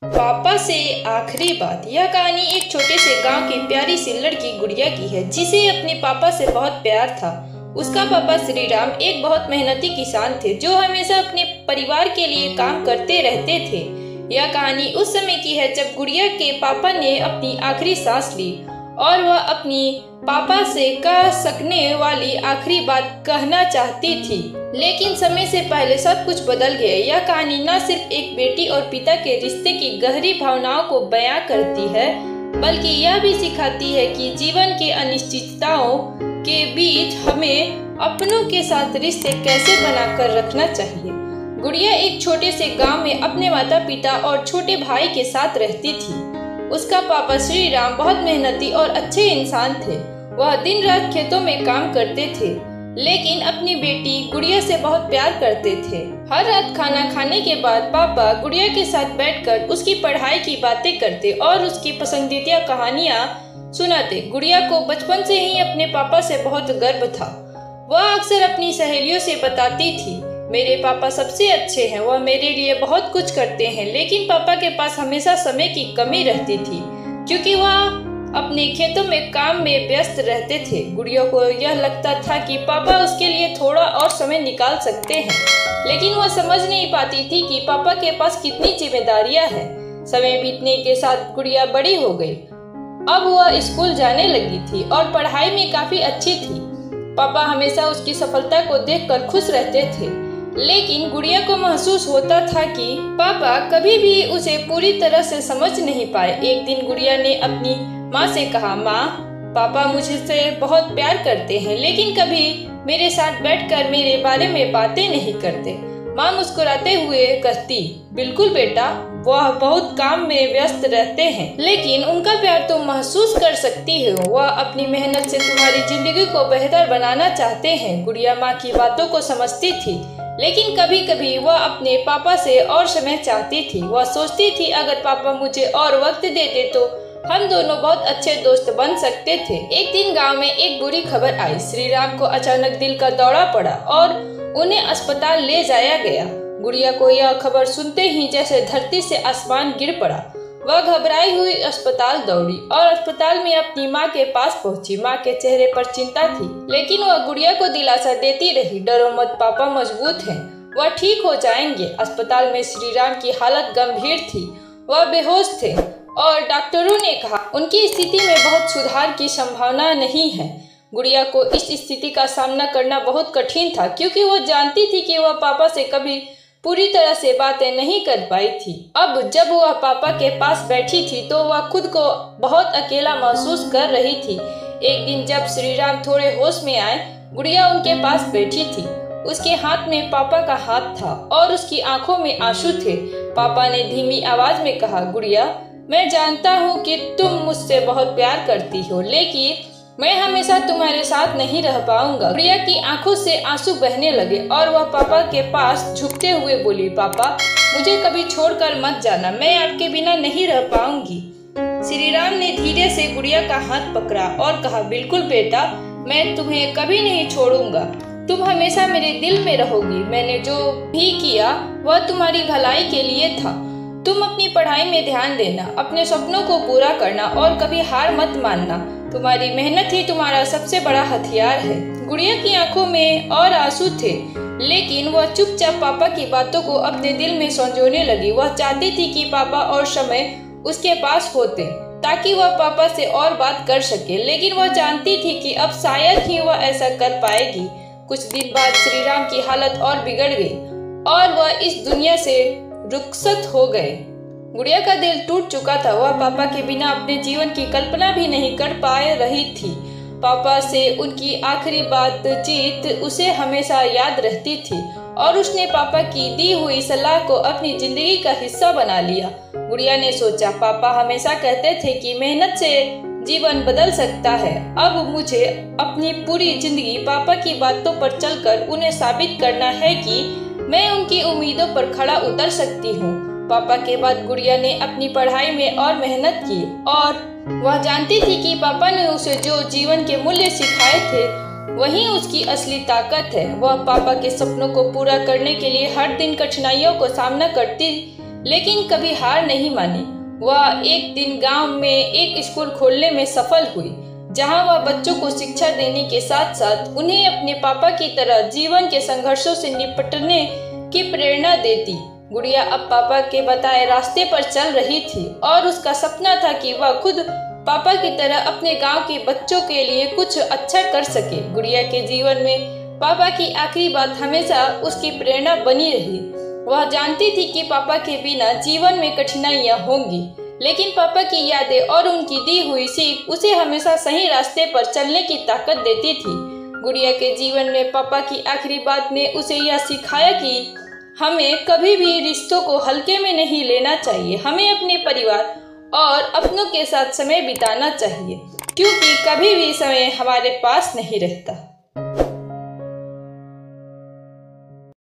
पापा से आखिरी बात। यह कहानी एक छोटे से गांव की प्यारी सी लड़की गुड़िया की है, जिसे अपने पापा से बहुत प्यार था। उसका पापा श्री राम एक बहुत मेहनती किसान थे, जो हमेशा अपने परिवार के लिए काम करते रहते थे। यह कहानी उस समय की है जब गुड़िया के पापा ने अपनी आखिरी सांस ली और वह अपनी पापा से कह सकने वाली आखिरी बात कहना चाहती थी। लेकिन समय से पहले सब कुछ बदल गया। यह कहानी न सिर्फ एक बेटी और पिता के रिश्ते की गहरी भावनाओं को बयां करती है, बल्कि यह भी सिखाती है कि जीवन के अनिश्चितताओं के बीच हमें अपनों के साथ रिश्ते कैसे बनाकर रखना चाहिए। गुड़िया एक छोटे से गांव में अपने माता पिता और छोटे भाई के साथ रहती थी। उसका पापा श्री राम बहुत मेहनती और अच्छे इंसान थे। वह दिन रात खेतों में काम करते थे, लेकिन अपनी बेटी गुड़िया से बहुत प्यार करते थे। हर रात खाना खाने के बाद पापा गुड़िया के साथ बैठकर उसकी पढ़ाई की बातें करते और उसकी पसंदीदा कहानियाँ सुनाते। गुड़िया को बचपन से ही अपने पापा से बहुत गर्व था। वह अक्सर अपनी सहेलियों से बताती थी, मेरे पापा सबसे अच्छे हैं, वह मेरे लिए बहुत कुछ करते हैं। लेकिन पापा के पास हमेशा समय की कमी रहती थी, क्योंकि वह अपने खेतों में काम में व्यस्त रहते थे। गुड़िया को यह लगता था कि पापा उसके लिए थोड़ा और समय निकाल सकते हैं, लेकिन वह समझ नहीं पाती थी कि पापा के पास कितनी जिम्मेदारियां हैं। समय बीतने के साथ गुड़िया बड़ी हो गई। अब वह स्कूल जाने लगी थी और पढ़ाई में काफी अच्छी थी। पापा हमेशा उसकी सफलता को देखकर खुश रहते थे, लेकिन गुड़िया को महसूस होता था कि पापा कभी भी उसे पूरी तरह से समझ नहीं पाए। एक दिन गुड़िया ने अपनी माँ से कहा, माँ, पापा मुझसे बहुत प्यार करते हैं, लेकिन कभी मेरे साथ बैठकर मेरे बारे में बातें नहीं करते। माँ मुस्कुराते हुए कहती, बिल्कुल बेटा, वह बहुत काम में व्यस्त रहते हैं, लेकिन उनका प्यार तुम महसूस कर सकती हो। वह अपनी मेहनत से तुम्हारी जिंदगी को बेहतर बनाना चाहते हैं। गुड़िया माँ की बातों को समझती थी, लेकिन कभी कभी वह अपने पापा से और समय चाहती थी। वह सोचती थी, अगर पापा मुझे और वक्त देते तो हम दोनों बहुत अच्छे दोस्त बन सकते थे। एक दिन गांव में एक बुरी खबर आई। श्री राम को अचानक दिल का दौरा पड़ा और उन्हें अस्पताल ले जाया गया। गुड़िया को यह खबर सुनते ही जैसे धरती से आसमान गिर पड़ा। वह घबराई हुई अस्पताल दौड़ी और अस्पताल में अपनी माँ के पास पहुंची। माँ के चेहरे पर चिंता थी, लेकिन वह गुड़िया को दिलासा देती रही, डरो मत, पापा मजबूत हैं, वह ठीक हो जाएंगे। अस्पताल में श्री राम की हालत गंभीर थी। वह बेहोश थे और डॉक्टरों ने कहा उनकी स्थिति में बहुत सुधार की संभावना नहीं है। गुड़िया को इस स्थिति का सामना करना बहुत कठिन था, क्योंकि वह जानती थी कि वह पापा से कभी पूरी तरह से बातें नहीं कर पाई थी। अब जब वह पापा के पास बैठी थी तो वह खुद को बहुत अकेला महसूस कर रही थी। एक दिन जब श्री राम थोड़े होश में आए, गुड़िया उनके पास बैठी थी। उसके हाथ में पापा का हाथ था और उसकी आंखों में आंसू थे। पापा ने धीमी आवाज में कहा, गुड़िया, मैं जानता हूँ कि तुम मुझसे बहुत प्यार करती हो, लेकिन मैं हमेशा तुम्हारे साथ नहीं रह पाऊंगा। गुड़िया की आंखों से आंसू बहने लगे और वह पापा के पास झुकते हुए बोली, पापा, मुझे कभी छोड़कर मत जाना, मैं आपके बिना नहीं रह पाऊंगी। श्री राम ने धीरे से गुड़िया का हाथ पकड़ा और कहा, बिल्कुल बेटा, मैं तुम्हें कभी नहीं छोड़ूंगा, तुम हमेशा मेरे दिल में रहोगी। मैंने जो भी किया वह तुम्हारी भलाई के लिए था। तुम अपनी पढ़ाई में ध्यान देना, अपने सपनों को पूरा करना और कभी हार मत मानना। तुम्हारी मेहनत ही तुम्हारा सबसे बड़ा हथियार है। गुड़िया की आंखों में और आंसू थे, लेकिन वह चुपचाप पापा की बातों को अपने दिल में संजोने लगी। वह चाहती थी कि पापा और समय उसके पास होते, ताकि वह पापा से और बात कर सके, लेकिन वह जानती थी कि अब शायद ही वह ऐसा कर पाएगी। कुछ दिन बाद श्री राम की हालत और बिगड़ गई और वह इस दुनिया से रुखसत हो गए। गुड़िया का दिल टूट चुका था। वह पापा के बिना अपने जीवन की कल्पना भी नहीं कर पा रही थी। पापा से उनकी आखिरी बातचीत उसे हमेशा याद रहती थी और उसने पापा की दी हुई सलाह को अपनी जिंदगी का हिस्सा बना लिया। गुड़िया ने सोचा, पापा हमेशा कहते थे कि मेहनत से जीवन बदल सकता है। अब मुझे अपनी पूरी जिंदगी पापा की बातों पर चलकर उन्हें साबित करना है कि मैं उनकी उम्मीदों पर खड़ा उतर सकती हूँ। पापा के बाद गुड़िया ने अपनी पढ़ाई में और मेहनत की और वह जानती थी कि पापा ने उसे जो जीवन के मूल्य सिखाए थे वही उसकी असली ताकत है। वह पापा के सपनों को पूरा करने के लिए हर दिन कठिनाइयों को सामना करती लेकिन कभी हार नहीं मानी। वह एक दिन गांव में एक स्कूल खोलने में सफल हुई, जहां वह बच्चों को शिक्षा देने के साथ साथ उन्हें अपने पापा की तरह जीवन के संघर्षों से निपटने की प्रेरणा देती। गुड़िया अब पापा के बताए रास्ते पर चल रही थी और उसका सपना था कि वह खुद पापा की तरह अपने गांव के बच्चों के लिए कुछ अच्छा कर सके। गुड़िया के जीवन में पापा की आखिरी बात हमेशा उसकी प्रेरणा बनी रही। वह जानती थी कि पापा के बिना जीवन में कठिनाइयां होंगी, लेकिन पापा की यादें और उनकी दी हुई सीख उसे हमेशा सही रास्ते पर चलने की ताकत देती थी। गुड़िया के जीवन में पापा की आखिरी बात ने उसे यह सिखाया कि हमें कभी भी रिश्तों को हल्के में नहीं लेना चाहिए। हमें अपने परिवार और अपनों के साथ समय बिताना चाहिए, क्योंकि कभी भी समय हमारे पास नहीं रहता।